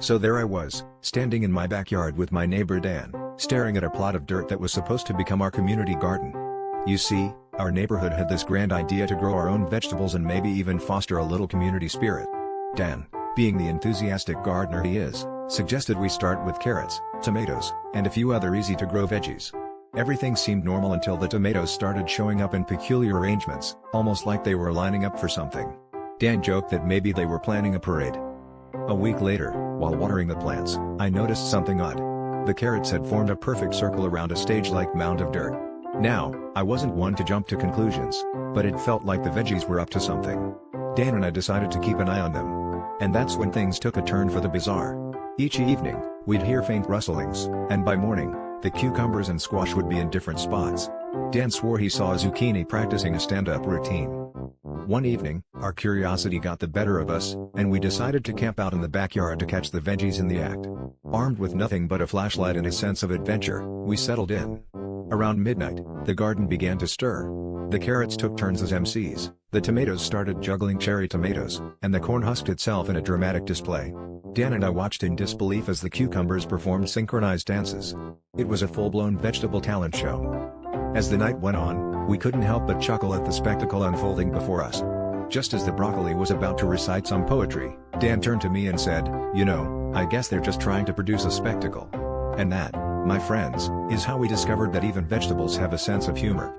So there I was, standing in my backyard with my neighbor Dan, staring at a plot of dirt that was supposed to become our community garden. You see, our neighborhood had this grand idea to grow our own vegetables and maybe even foster a little community spirit. Dan, being the enthusiastic gardener he is, suggested we start with carrots, tomatoes, and a few other easy-to-grow veggies. Everything seemed normal until the tomatoes started showing up in peculiar arrangements, almost like they were lining up for something. Dan joked that maybe they were planning a parade. A week later, while watering the plants, I noticed something odd. The carrots had formed a perfect circle around a stage-like mound of dirt. Now, I wasn't one to jump to conclusions, but it felt like the veggies were up to something. Dan and I decided to keep an eye on them. And that's when things took a turn for the bizarre. Each evening, we'd hear faint rustlings, and by morning, the cucumbers and squash would be in different spots. Dan swore he saw a zucchini practicing a stand-up routine. One evening, our curiosity got the better of us, and we decided to camp out in the backyard to catch the veggies in the act. Armed with nothing but a flashlight and a sense of adventure, we settled in. Around midnight, the garden began to stir. The carrots took turns as MCs, the tomatoes started juggling cherry tomatoes, and the corn husked itself in a dramatic display. Dan and I watched in disbelief as the cucumbers performed synchronized dances. It was a full-blown vegetable talent show. As the night went on, we couldn't help but chuckle at the spectacle unfolding before us. Just as the broccoli was about to recite some poetry, Dan turned to me and said, "You know, I guess they're just trying to produce a spectacle." And that, my friends, is how we discovered that even vegetables have a sense of humor.